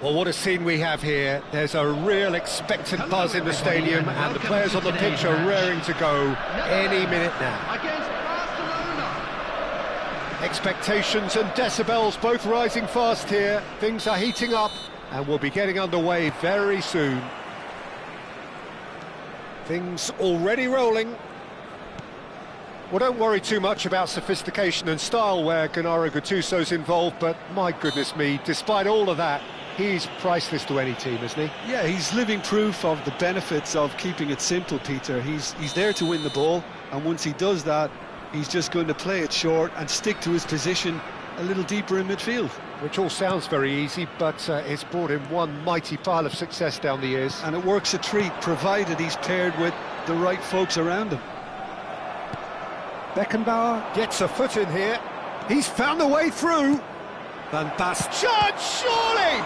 Well, what a scene we have here. There's a real expectant buzz in the stadium, and the players on the pitch are raring to go any minute now. Against Barcelona. Expectations and decibels both rising fast here. Things are heating up, and we'll be getting underway very soon. Things already rolling. Well, don't worry too much about sophistication and style where Gennaro Gattuso's involved, but my goodness me, despite all of that, he's priceless to any team, isn't he? Yeah, he's living proof of the benefits of keeping it simple, Peter. He's there to win the ball, and once he does that, he's just going to play it short and stick to his position a little deeper in midfield. Which all sounds very easy, but it's brought him one mighty pile of success down the years. And it works a treat, provided he's paired with the right folks around him. Beckenbauer gets a foot in here. He's found a way through. Van Basten. Shot, surely!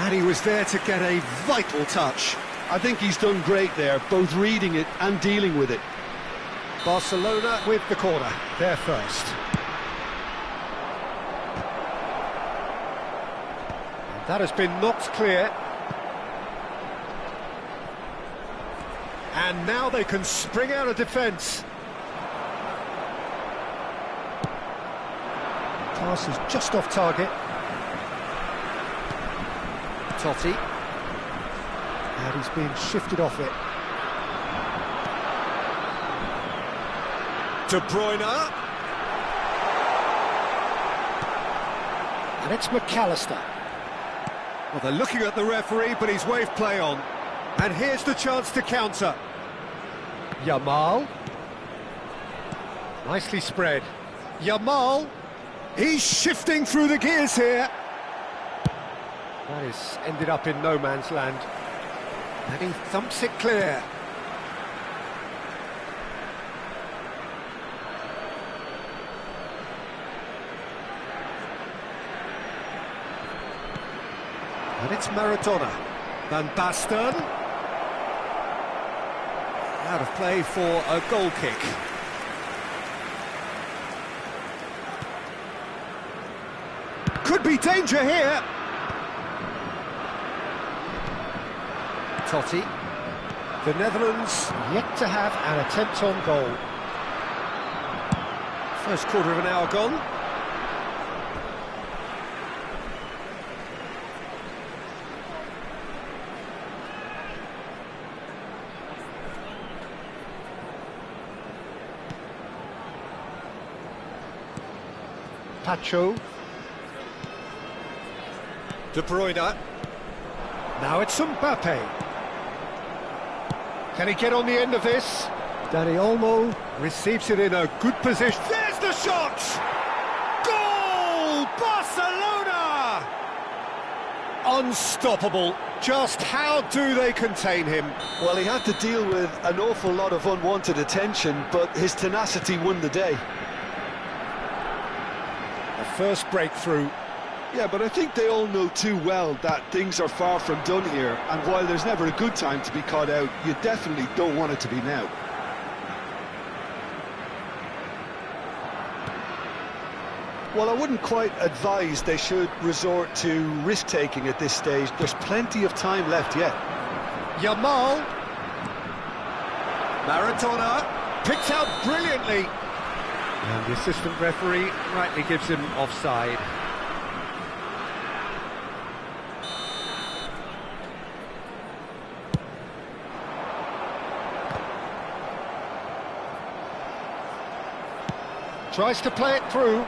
And he was there to get a vital touch. I think he's done great there, both reading it and dealing with it. Barcelona with the corner, they're first. And that has been knocked clear. And now they can spring out of defence. Pass is just off target. Totti. And he's being shifted off it. De Bruyne. And it's McAllister. Well, they're looking at the referee, but he's waved play on. And here's the chance to counter. Yamal. Nicely spread. Yamal. He's shifting through the gears here. That is ended up in no man's land. And he thumps it clear. And it's Maradona. Van Basten. Out of play for a goal kick. Could be danger here. Totti. The Netherlands yet to have an attempt on goal. First quarter of an hour gone. Pacho. De Bruyne. Now it's Mbappe. Can he get on the end of this? Dani Olmo receives it in a good position. There's the shot! Goal! Barcelona! Unstoppable. Just how do they contain him? Well, he had to deal with an awful lot of unwanted attention, but his tenacity won the day. A first breakthrough. Yeah, but I think they all know too well that things are far from done here, and while there's never a good time to be caught out, you definitely don't want it to be now. Well, I wouldn't quite advise they should resort to risk-taking at this stage. There's plenty of time left yet. Yamal. Maradona. Picked out brilliantly. And the assistant referee rightly gives him offside. Tries to play it through.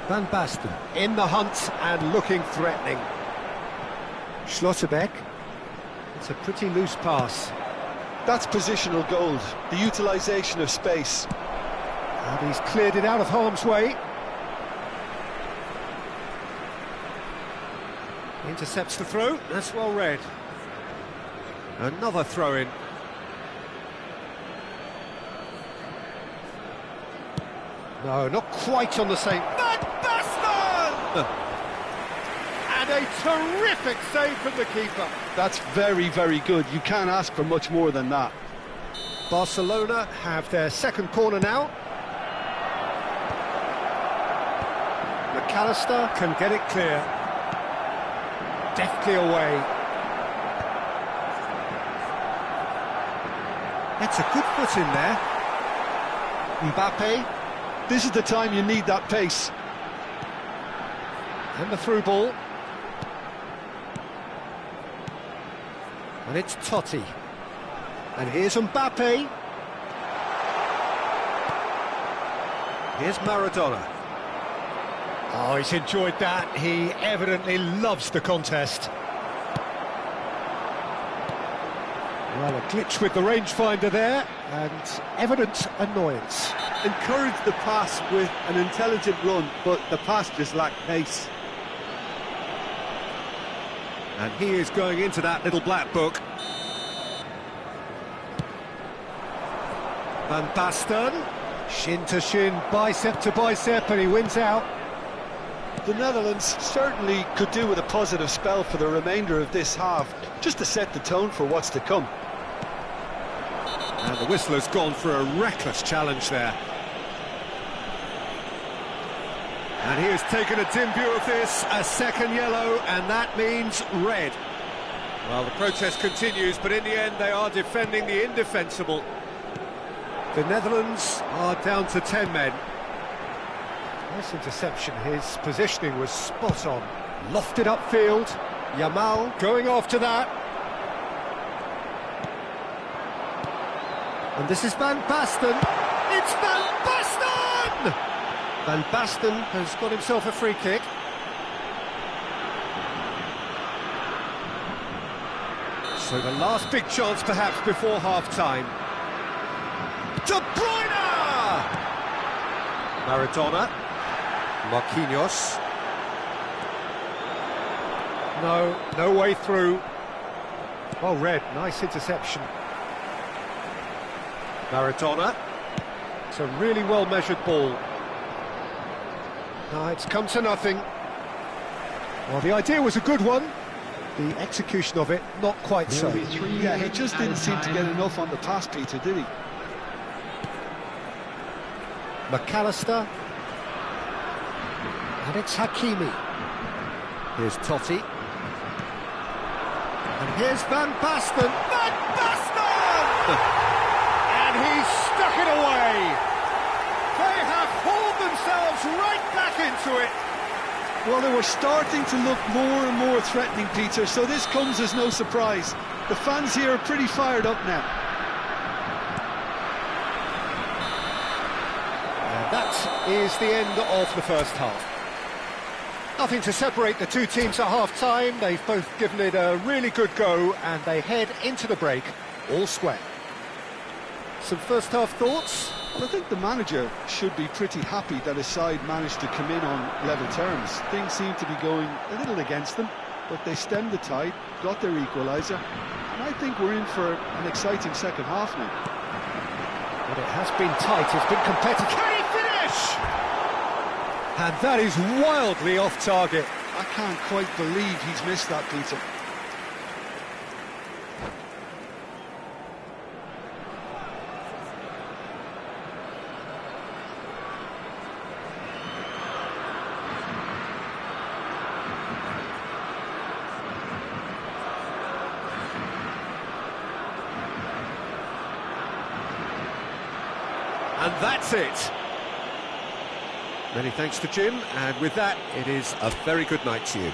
Van Basten in the hunt and looking threatening. Schlotterbeck. It's a pretty loose pass. That's positional gold, the utilisation of space. And he's cleared it out of harm's way. Intercepts the throw, that's well read. Another throw-in. No, not quite on the same. Van Basten! And a terrific save from the keeper. That's very, very good. You can't ask for much more than that. Barcelona have their second corner now. McAllister can get it clear. Deftly away. That's a good foot in there. Mbappe. This is the time you need that pace. And the through ball. And it's Totti. And here's Mbappe. Here's Maradona. Oh, he's enjoyed that. He evidently loves the contest. Well, a glitch with the rangefinder there, and evident annoyance. Encouraged the pass with an intelligent run, but the pass just lacked pace. And he is going into that little black book. Van Basten, shin to shin, bicep to bicep, and he wins out. The Netherlands certainly could do with a positive spell for the remainder of this half, just to set the tone for what's to come. And the whistler's gone for a reckless challenge there. And he has taken a dim view of this, a second yellow, and that means red. Well, the protest continues, but in the end they are defending the indefensible. The Netherlands are down to 10 men. Nice interception, his positioning was spot on. Lofted upfield, Yamal going after that. And this is Van Basten. It's Van Basten! Van Basten has got himself a free kick. So the last big chance perhaps before half-time. De Bruyne! Maradona. Marquinhos. No way through. Oh, red, nice interception. Maradona. It's a really well-measured ball. No, it's come to nothing. Well, the idea was a good one. The execution of it, not quite so. Yeah, he just didn't seem to get enough on the pass, Peter, did he? McAllister. And it's Hakimi. Here's Totti. And here's Van Basten. Van Basten! And he's stuck it away. They have hauled themselves right back into it. Well, they were starting to look more and more threatening, Peter, so this comes as no surprise. The fans here are pretty fired up now. And that is the end of the first half. Nothing to separate the two teams at half-time. They've both given it a really good go, and they head into the break all square. Some first-half thoughts? Well, I think the manager should be pretty happy that his side managed to come in on level terms. Things seem to be going a little against them, but they stemmed the tide, got their equaliser, and I think we're in for an exciting second half now. But it has been tight, it's been competitive. Can he finish? And that is wildly off target. I can't quite believe he's missed that, Peter. And that's it. Many thanks to Jim, and with that, it is a very good night to you.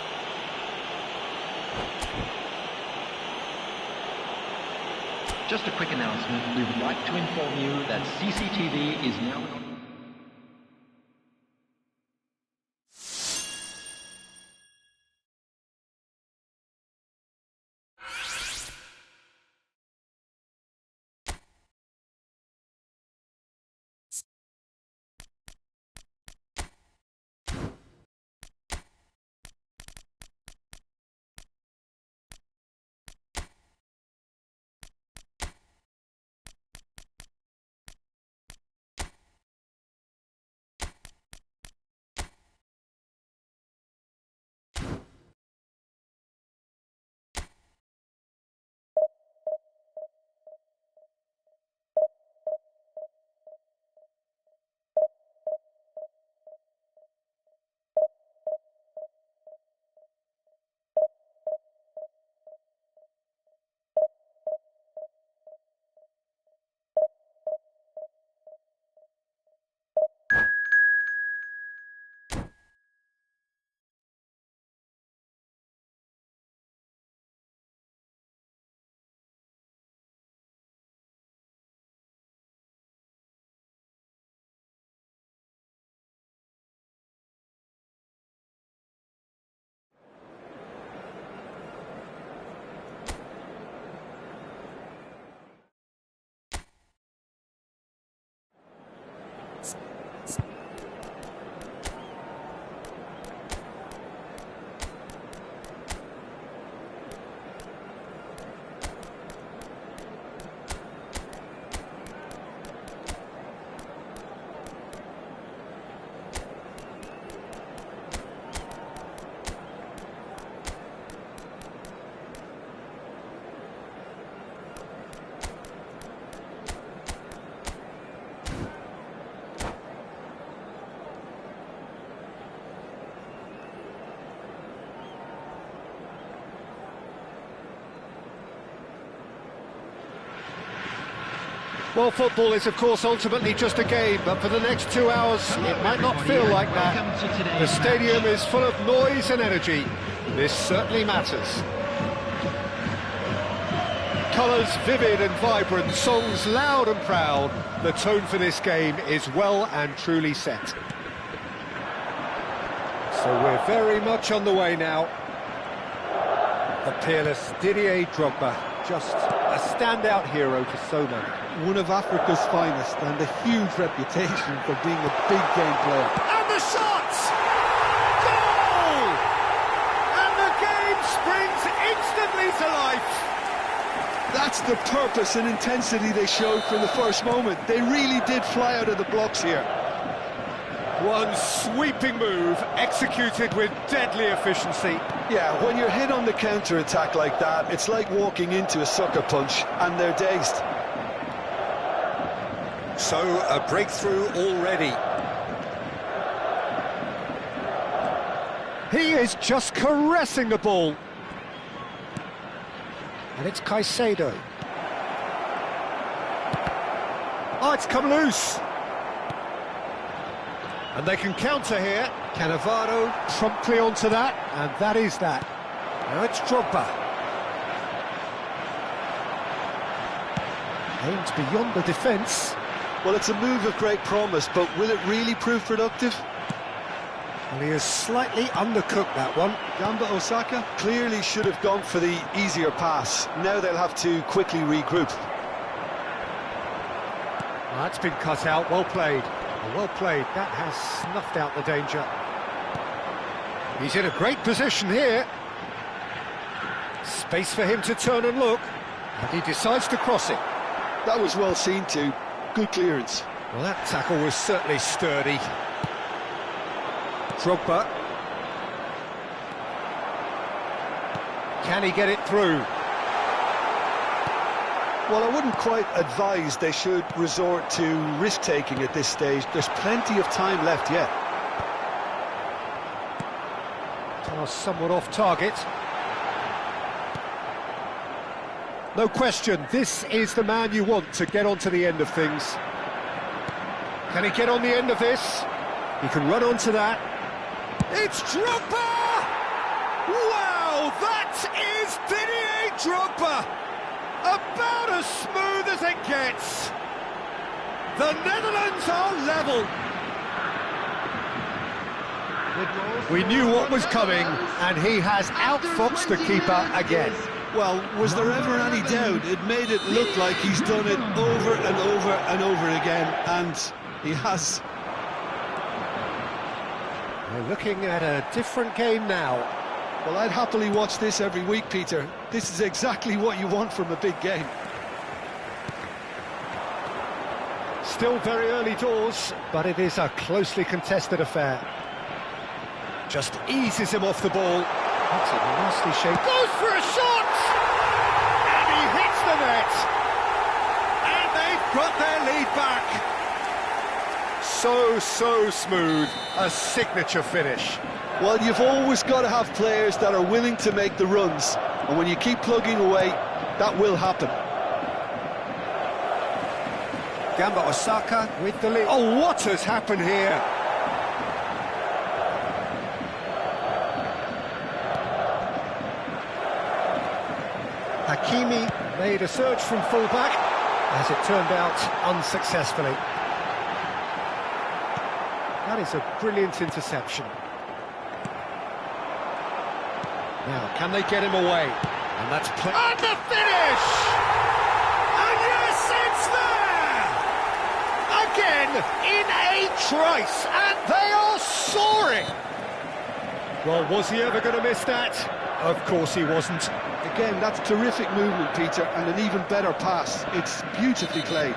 Just a quick announcement. We would like to inform you that CCTV is now... Well, football is, of course, ultimately just a game, but for the next 2 hours, it might not feel like that. The stadium is full of noise and energy. This certainly matters. Colours vivid and vibrant, songs loud and proud. The tone for this game is well and truly set. So we're very much on the way now. The peerless Didier Drogba, just a standout hero to so many. One of Africa's finest and a huge reputation for being a big game player. And the shot! Goal! And the game springs instantly to life. That's the purpose and intensity they showed from the first moment. They really did fly out of the blocks here. One sweeping move, executed with deadly efficiency. Yeah, when you're hit on the counter-attack like that, it's like walking into a sucker punch, and they're dazed. So, a breakthrough already. He is just caressing the ball. And it's Caicedo. Oh, it's come loose. And they can counter here. Cannavaro promptly onto that, and that is that. Now it's Drogba. Aimed beyond the defence. Well, it's a move of great promise, but will it really prove productive? Well, he has slightly undercooked that one. Gamba Osaka clearly should have gone for the easier pass. Now they'll have to quickly regroup. Well, that's been cut out, well played. Well played, that has snuffed out the danger. He's in a great position here. Space for him to turn and look. And he decides to cross it. That was well seen too. Good clearance. Well, that tackle was certainly sturdy. Drogba. Can he get it through? Well, I wouldn't quite advise they should resort to risk-taking at this stage. There's plenty of time left yet. Somewhat off target. No question, this is the man you want to get onto the end of things. Can he get on the end of this? He can run onto that. It's Drogba! Wow, that is Didier Drogba! About as smooth as it gets. The Netherlands are level. We knew what was coming, and he has outfoxed the keeper again. Well, was there ever any doubt? It made it look like he's done it over and over and over again, and he has. We're looking at a different game now. Well, I'd happily watch this every week, Peter. This is exactly what you want from a big game. Still very early doors, but it is a closely contested affair. Just eases him off the ball. That's a nasty shape. Goes for a shot! And he hits the net! And they've got their lead back. So smooth. A signature finish. Well, you've always got to have players that are willing to make the runs. And when you keep plugging away, that will happen. Gamba Osaka with the lead. Oh, what has happened here? Hakimi made a surge from full-back, as it turned out, unsuccessfully. That is a brilliant interception. Now, can they get him away? And that's play. And the finish! And yes, it's there! Again, in a trice, and they are soaring! Well, was he ever going to miss that? Of course he wasn't. Again, that's terrific movement, Peter, and an even better pass. It's beautifully played.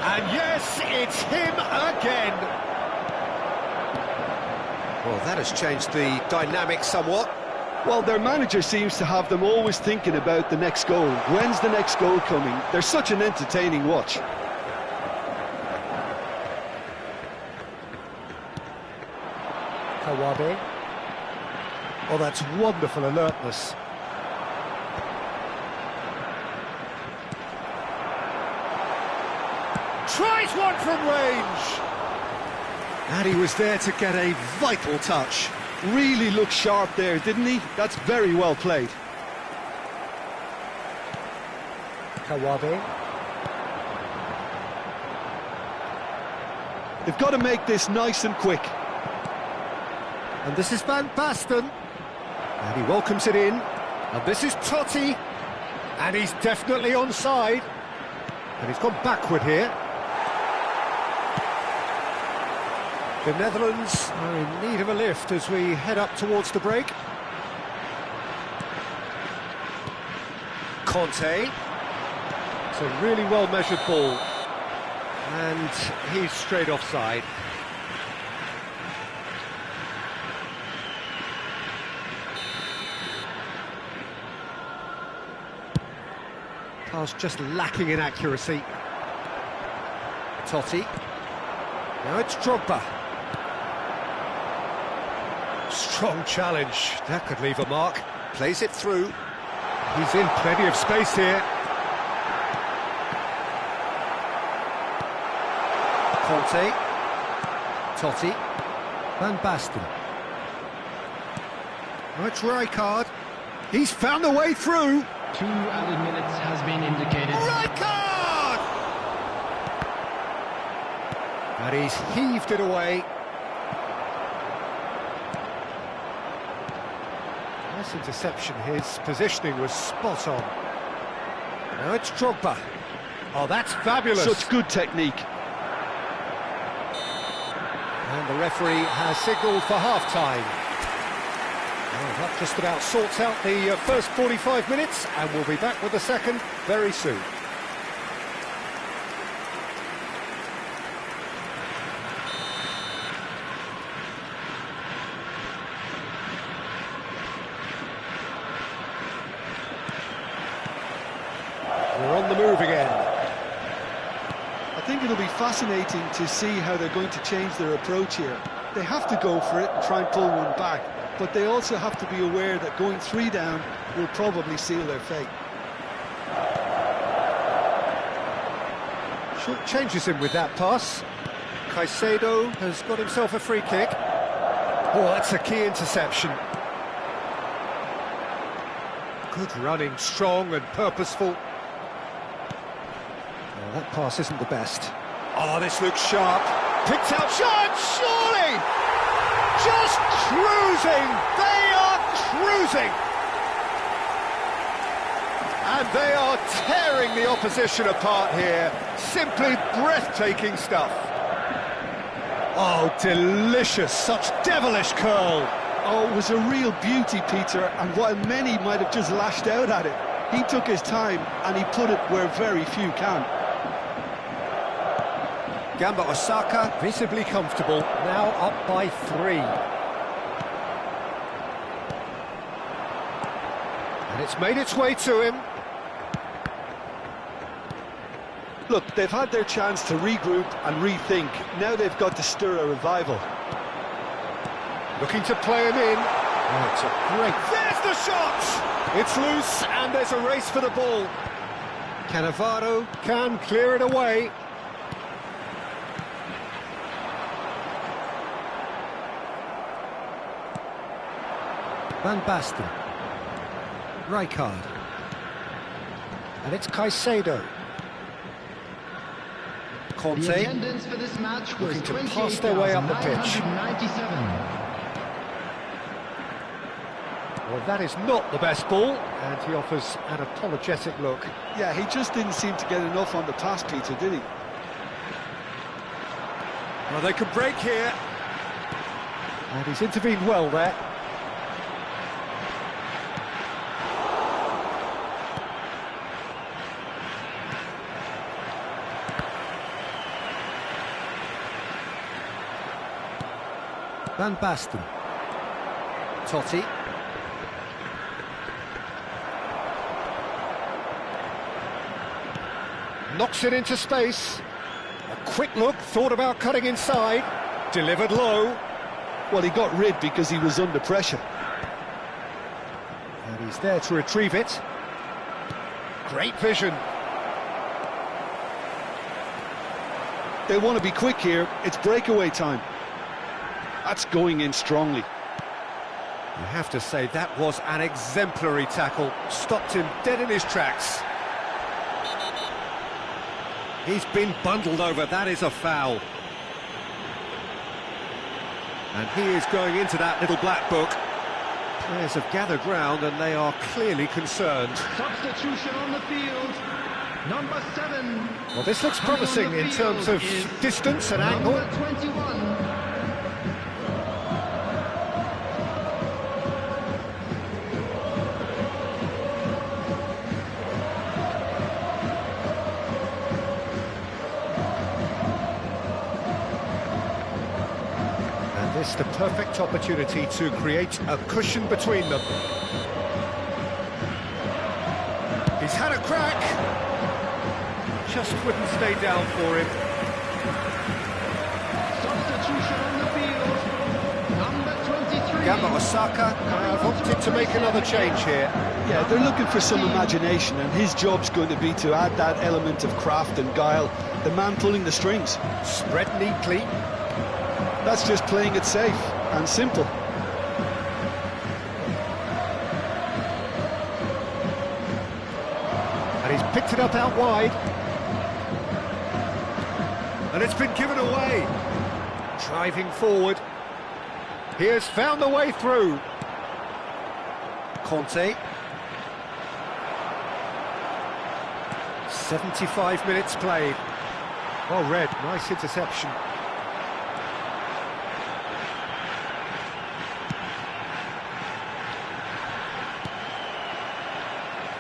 And yes, it's him again. Well, that has changed the dynamic somewhat. Well, their manager seems to have them always thinking about the next goal. When's the next goal coming? They're such an entertaining watch. Kawabe. Oh, that's wonderful alertness. tries one from range. And he was there to get a vital touch. Really looked sharp there, didn't he? That's very well played. Kawabe. They've got to make this nice and quick. And this is Van Basten. And he welcomes it in. And this is Totti. And he's definitely onside. And he's gone backward here. The Netherlands are in need of a lift as we head up towards the break. Conte. It's a really well-measured ball. And he's straight offside. Pass just lacking in accuracy. Totti. Now it's Drogba. Strong challenge. That could leave a mark. Plays it through. He's in plenty of space here. Conte. Totti. Van Basten. Now it's Rijkaard. He's found a way through. 2 added minutes has been indicated. Rijkaard! And he's heaved it away. Nice interception. His positioning was spot on. Now it's Drogba. Oh, that's fabulous. Such good technique. And the referee has signalled for half-time. Well, that just about sorts out the first 45 minutes, and we'll be back with the second very soon. We're on the move again. I think it'll be fascinating to see how they're going to change their approach here. They have to go for it and try and pull one back, but they also have to be aware that going 3 down will probably seal their fate. Short changes him with that pass. Caicedo has got himself a free kick. Oh, that's a key interception. Good running, strong and purposeful. Oh, that pass isn't the best. Oh, this looks sharp. Picked out shot, surely! Just cruising! They are cruising! And they are tearing the opposition apart here. Simply breathtaking stuff. Oh, delicious, such devilish curl. Oh, it was a real beauty, Peter, and while many might have just lashed out at it, he took his time and he put it where very few can. Gamba Osaka visibly comfortable, now up by 3. And it's made its way to him. Look, they've had their chance to regroup and rethink. Now they've got to stir a revival. Looking to play him in. Oh, it's a great... There's the shot! It's loose and there's a race for the ball. Cannavaro can clear it away. Van Basten. Rijkaard. And it's Caicedo. Conte. The attendance for this match was looking to pass their way up the pitch. 28,997. Well, that is not the best ball, and he offers an apologetic look. Yeah, he just didn't seem to get enough on the pass, Peter, did he? Well, they could break here. And he's intervened well there. Van Basten. Totti. Knocks it into space. A quick look, thought about cutting inside. Delivered low. Well, he got rid because he was under pressure. And he's there to retrieve it. Great vision. They want to be quick here. It's breakaway time. That's going in strongly. You have to say that was an exemplary tackle. Stopped him dead in his tracks. He's been bundled over. That is a foul. And he is going into that little black book. Players have gathered round and they are clearly concerned. Substitution on the field. Number 7. Well, this looks promising in terms of distance and angle. Number 21. This the perfect opportunity to create a cushion between them. He's had a crack. Just wouldn't stay down for him. Substitution on the field. Number 23. Gamba Osaka have opted to make another change here. Yeah, they're looking for some imagination, and his job's going to be to add that element of craft and guile. The man pulling the strings. Spread neatly. That's just playing it safe and simple. And he's picked it up out wide. And it's been given away. Driving forward. He has found the way through. Conte. 75 minutes played. Well read, nice interception.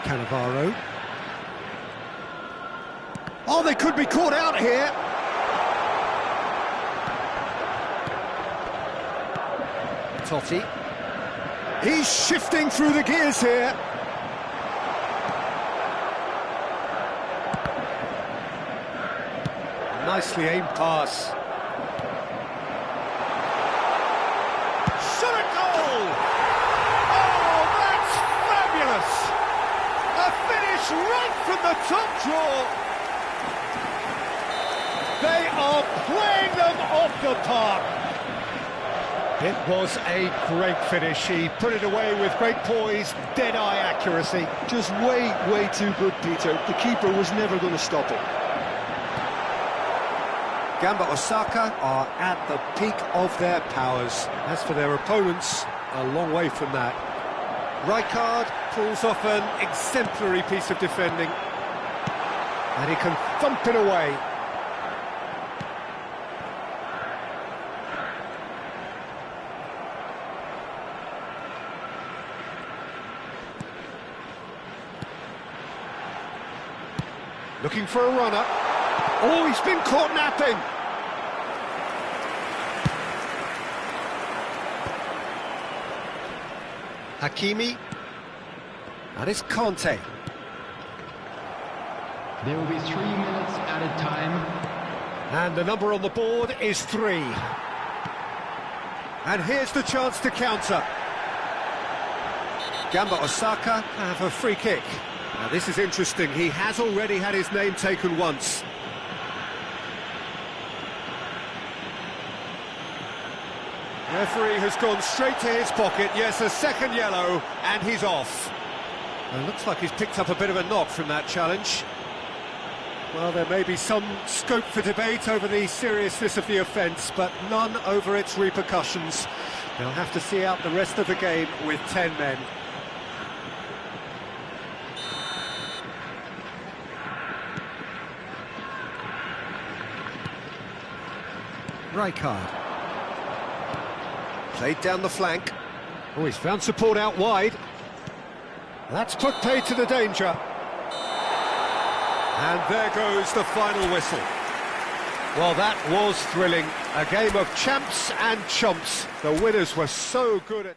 Cannavaro. Oh, they could be caught out here. Totti. He's shifting through the gears here. Nicely aimed pass. Shot a goal! Oh, that's fabulous! A finish right from the top draw. They are playing them off the park. It was a great finish. He put it away with great poise, dead-eye accuracy. Just way too good, Peter. The keeper was never going to stop it. Gamba Osaka are at the peak of their powers. As for their opponents, a long way from that. Rijkaard pulls off an exemplary piece of defending. And he can thump it away. Looking for a runner. Oh, he's been caught napping. Hakimi. And it's Conte. There will be 3 minutes added time. And the number on the board is 3. And here's the chance to counter. Gamba Osaka have a free kick. Now this is interesting. He has already had his name taken once. Referee has gone straight to his pocket. Yes, a second yellow, and he's off. And it looks like he's picked up a bit of a knock from that challenge. Well, there may be some scope for debate over the seriousness of the offence, but none over its repercussions. They'll have to see out the rest of the game with 10 men. Rijkaard. Played down the flank. Oh, he's found support out wide. That's put paid to the danger. And there goes the final whistle. Well, that was thrilling. A game of champs and chumps. The winners were so good at...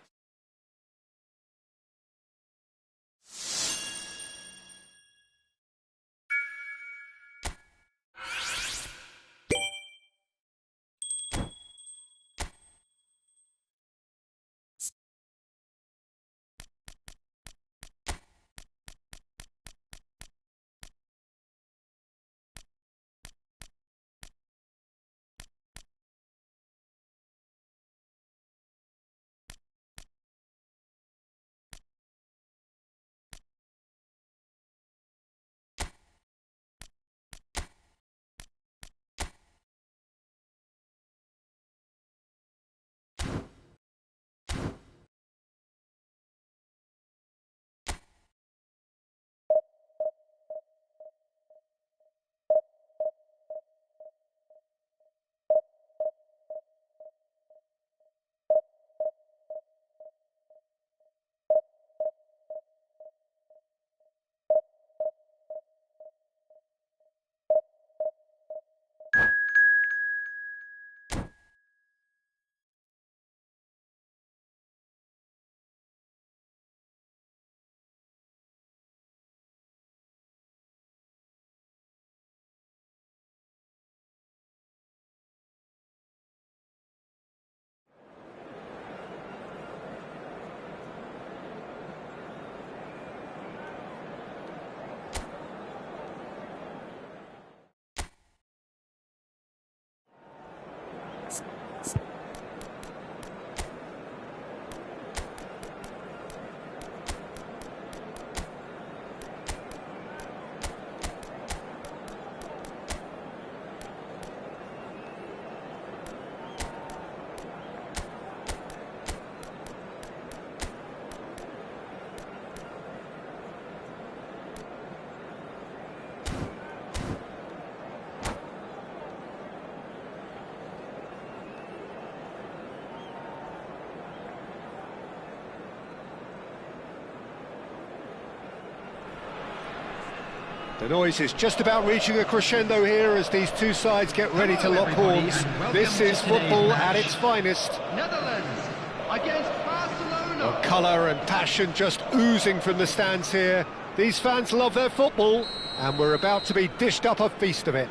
The noise is just about reaching a crescendo here as these two sides get ready to lock horns. This is football at its finest. Netherlands against Barcelona. Colour and passion just oozing from the stands here. These fans love their football, and we're about to be dished up a feast of it.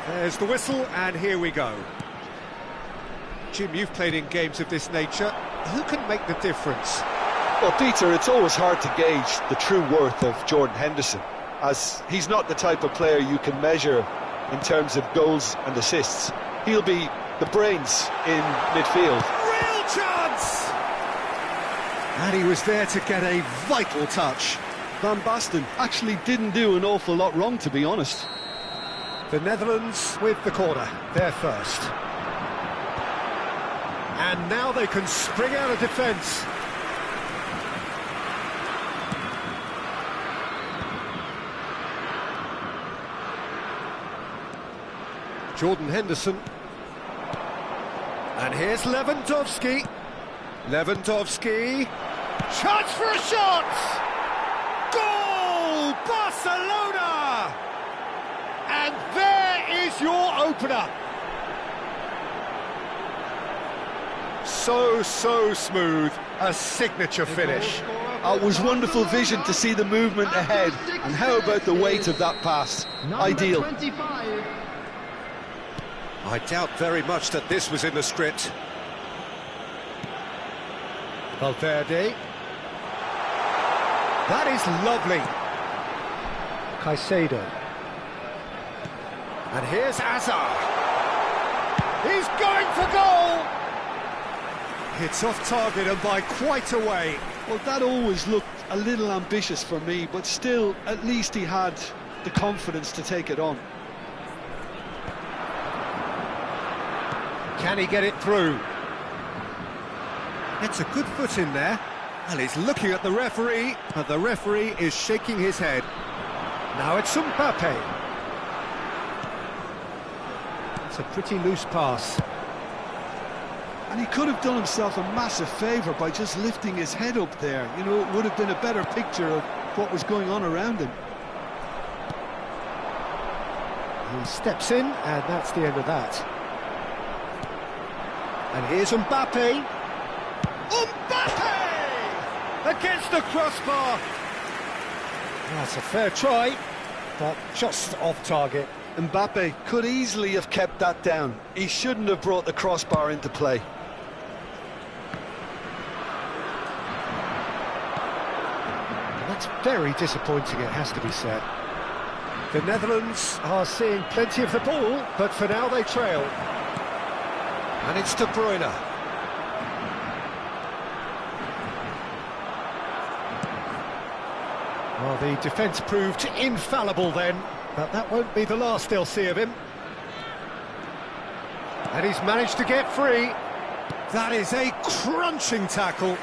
There's the whistle, and here we go. Jim, you've played in games of this nature. Who can make the difference? Well, Peter, it's always hard to gauge the true worth of Jordan Henderson, as he's not the type of player you can measure in terms of goals and assists. He'll be the brains in midfield. Real chance! And he was there to get a vital touch. Van Basten actually didn't do an awful lot wrong, to be honest. The Netherlands with the corner, they're first. And now they can spring out of defence. Jordan Henderson. And here's Lewandowski. Lewandowski. Chance for a shot! Goal! Barcelona! And there is your opener. So smooth. A signature finish. It was wonderful vision to see the movement ahead. And how about the weight of that pass? Ideal. 25. I doubt very much that this was in the script. Valverde. That is lovely. Caicedo. And here's Hazard. He's going for goal! It's off target and by quite a way. Well, that always looked a little ambitious for me, but still, at least he had the confidence to take it on. Can he get it through? It's a good foot in there. Well, he's looking at the referee, but the referee is shaking his head. Now it's Mbappe. It's a pretty loose pass. And he could have done himself a massive favour by just lifting his head up there. You know, it would have been a better picture of what was going on around him. He steps in, and that's the end of that. And here's Mbappe. Mbappe! Against the crossbar. That's a fair try, but just off target. Mbappe could easily have kept that down. He shouldn't have brought the crossbar into play. That's very disappointing, it has to be said. The Netherlands are seeing plenty of the ball, but for now they trail. And it's De Bruyne. Well, the defence proved infallible then, but that won't be the last they'll see of him. And he's managed to get free. That is a crunching tackle.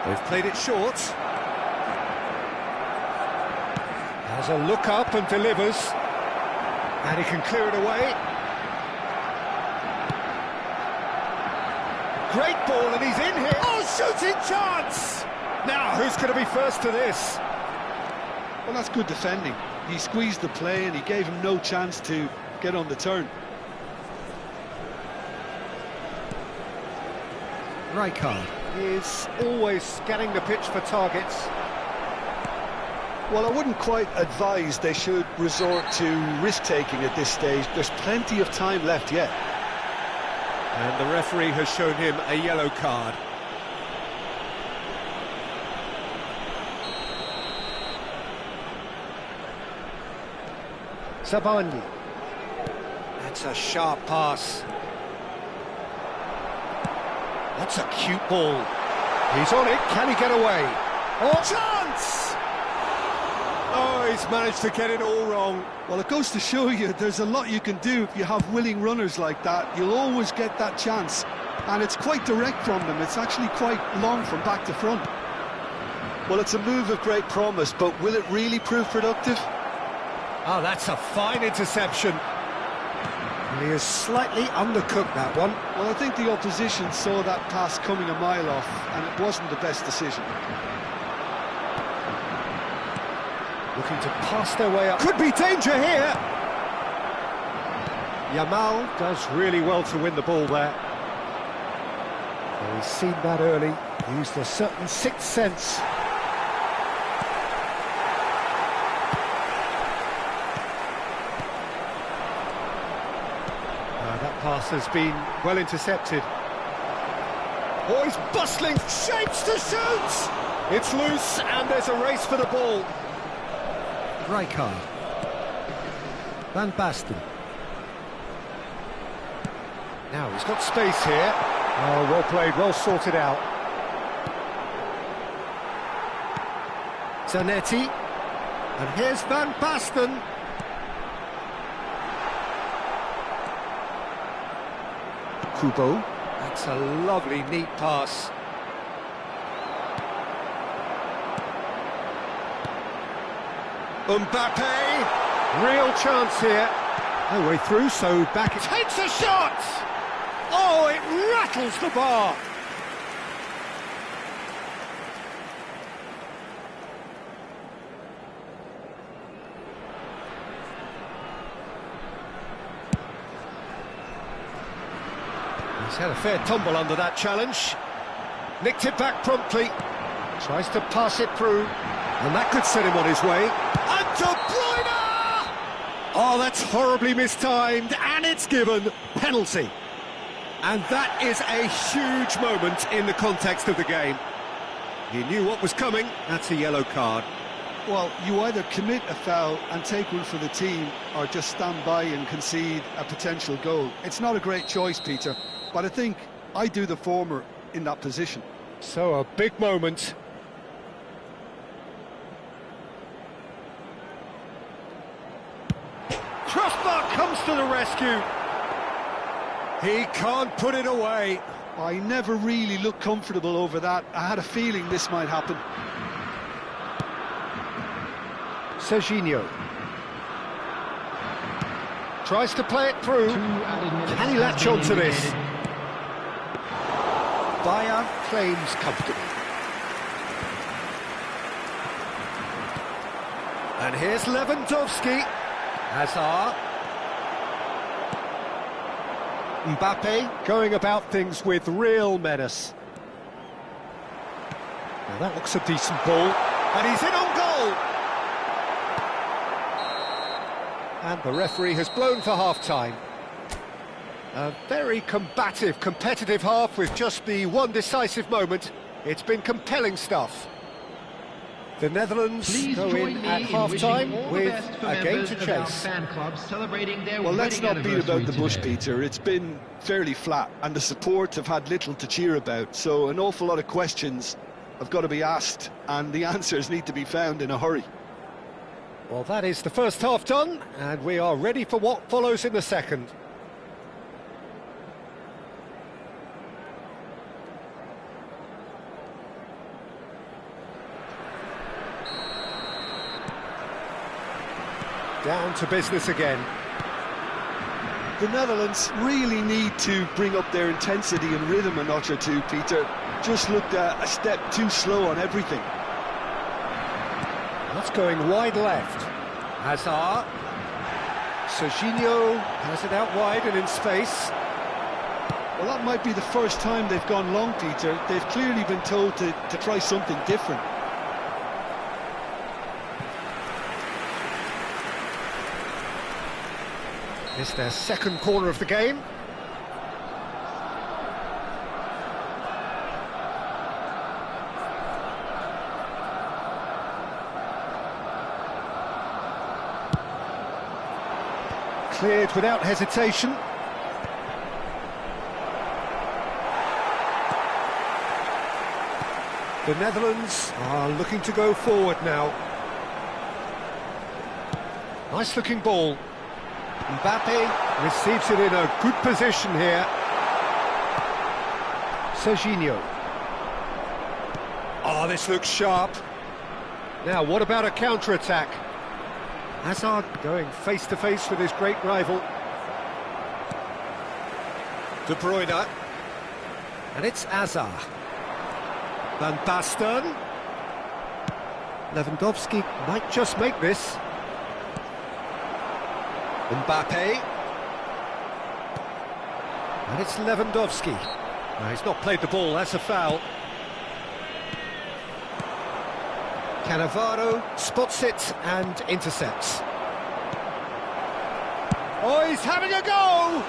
They've played it short. Has a look up and delivers. And he can clear it away. Great ball, and he's in here. Oh, shooting chance! Now, who's going to be first to this? Well, that's good defending. He squeezed the play and he gave him no chance to get on the turn. Rijkaard is always scanning the pitch for targets. Well, I wouldn't quite advise they should resort to risk-taking at this stage. There's plenty of time left yet. And the referee has shown him a yellow card. Sabani. That's a sharp pass. That's a cute ball. He's on it. Can he get away? Oh, chance! Oh, he's managed to get it all wrong. Well, it goes to show you there's a lot you can do if you have willing runners like that. You'll always get that chance. And it's quite direct from them. It's actually quite long from back to front. Well, it's a move of great promise, but will it really prove productive? Oh, that's a fine interception. He has slightly undercooked that one. Well, I think the opposition saw that pass coming a mile off, and it wasn't the best decision. Looking to pass their way up. Could be danger here! Yamal does really well to win the ball there. Well, he's seen that early, used a certain sixth sense. That pass has been well intercepted. Oh, he's bustling, shapes to shoot! It's loose, and there's a race for the ball. Rijkaard. Van Basten. Now he's got space here. Oh, well played, well sorted out. Zanetti. And here's Van Basten. Kubo. That's a lovely, neat pass. Mbappe, real chance here. No way through, so back it takes a shot! Oh, it rattles the bar! He's had a fair tumble under that challenge. Nicked it back promptly. Tries to pass it through. And that could set him on his way. And De Bruyne! Oh, that's horribly mistimed, and it's given penalty. And that is a huge moment in the context of the game. He knew what was coming. That's a yellow card. Well, you either commit a foul and take one for the team, or just stand by and concede a potential goal. It's not a great choice, Peter, but I think I do the former in that position. So a big moment. Crossbar comes to the rescue. He can't put it away. I never really looked comfortable over that. I had a feeling this might happen. Serginho. Tries to play it through. Can he latch on to this? Bayer claims comfortably. And here's Lewandowski. Hazard. Mbappe going about things with real menace. Now that looks a decent ball. And he's in on goal! And the referee has blown for half-time. A very combative, competitive half with just the one decisive moment. It's been compelling stuff. The Netherlands go in at half-time with a game to chase. Well, let's not beat about the bush, Peter. It's been fairly flat, and the support have had little to cheer about, so an awful lot of questions have got to be asked, and the answers need to be found in a hurry. Well, that is the first half done, and we are ready for what follows in the second. Down to business again. The Netherlands really need to bring up their intensity and rhythm a notch or two, Peter. Just looked a step too slow on everything. That's going wide left. Hazard. Serginho has it out wide and in space. Well, that might be the first time they've gone long, Peter. They've clearly been told to try something different. It's their second corner of the game. Cleared without hesitation. The Netherlands are looking to go forward now. Nice looking ball. Mbappe receives it in a good position here. Serginho. Oh, this looks sharp. Now, what about a counter-attack? Hazard going face-to-face with his great rival. De Bruyne. And it's Azar. Van Basten. Lewandowski might just make this. Mbappe. And it's Lewandowski. Now, he's not played the ball, that's a foul. Cannavaro spots it and intercepts. Oh, he's having a go!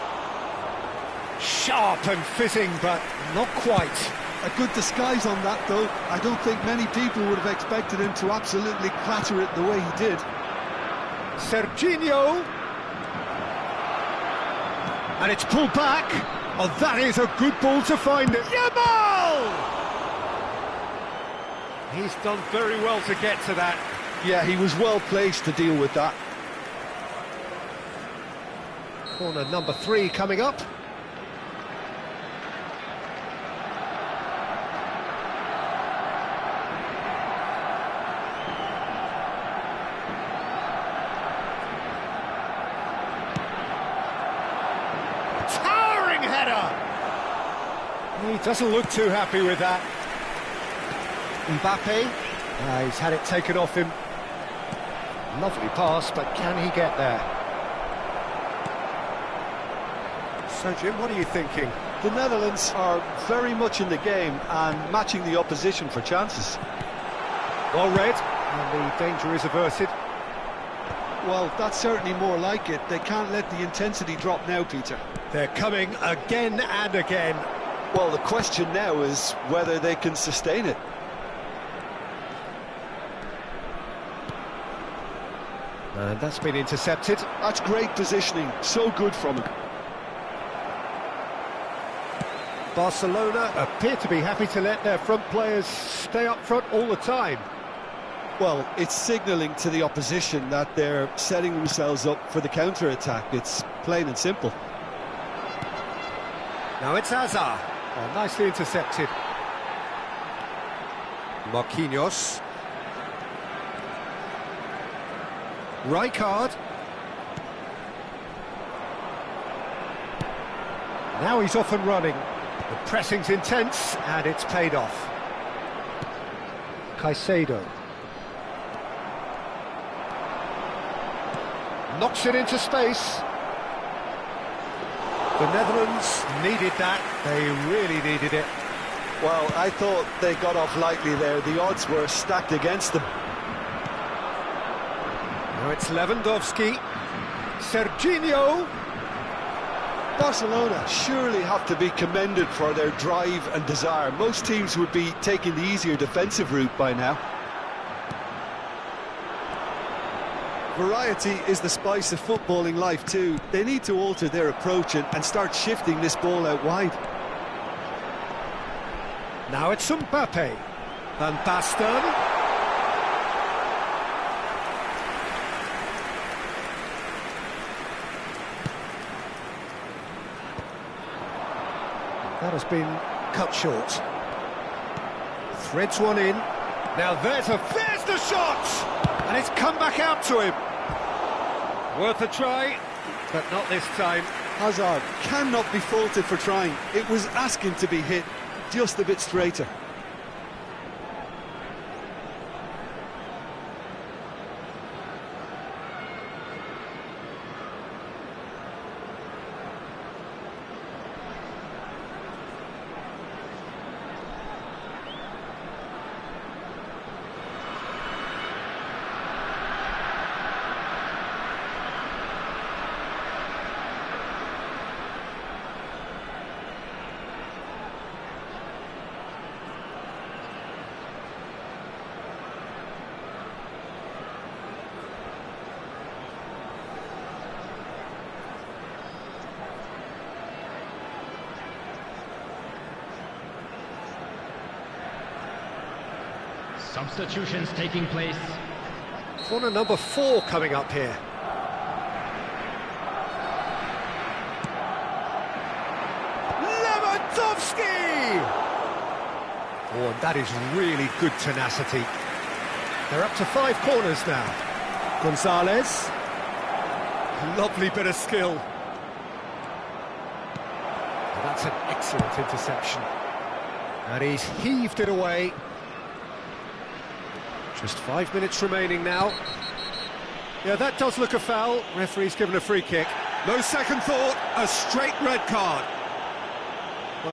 Sharp and fitting, but not quite. A good disguise on that, though. I don't think many people would have expected him to absolutely clatter it the way he did. Serginho. And it's pulled back. Oh, that is a good ball to find it. Yamal! He's done very well to get to that. Yeah, he was well placed to deal with that. Corner number 3 coming up. Towering header! He doesn't look too happy with that. Mbappe, he's had it taken off him. Lovely pass, but can he get there? So, Jim, what are you thinking? The Netherlands are very much in the game and matching the opposition for chances. Well read, and the danger is averted. Well, that's certainly more like it. They can't let the intensity drop now, Peter. They're coming again and again. Well, the question now is whether they can sustain it. And that's been intercepted. That's great positioning, so good from him. Barcelona appear to be happy to let their front players stay up front all the time. Well, it's signalling to the opposition that they're setting themselves up for the counter-attack. It's plain and simple. Now it's Azar. Oh, nicely intercepted. Marquinhos. Rijkaard. Now he's off and running. The pressing's intense, and it's paid off. Caicedo. Knocks it into space. The Netherlands needed that. They really needed it. Well, I thought they got off lightly there. The odds were stacked against them. Now it's Lewandowski. Serginho. Barcelona surely have to be commended for their drive and desire. Most teams would be taking the easier defensive route by now. Variety is the spice of footballing life too. They need to alter their approach and start shifting this ball out wide. Now it's Mbappe. Van Basten. That has been cut short. Threads one in. Now there's the shot! And it's come back out to him. Worth a try, but not this time. Hazard cannot be faulted for trying. It was asking to be hit just a bit straighter. Substitutions taking place. Corner number 4 coming up here. Lewandowski! Oh, and that is really good tenacity. They're up to 5 corners now. Gonzalez. Lovely bit of skill. And that That's an excellent interception. And he's heaved it away. Just 5 minutes remaining now. Yeah, that does look a foul. Referee's given a free kick. No second thought, a straight red card.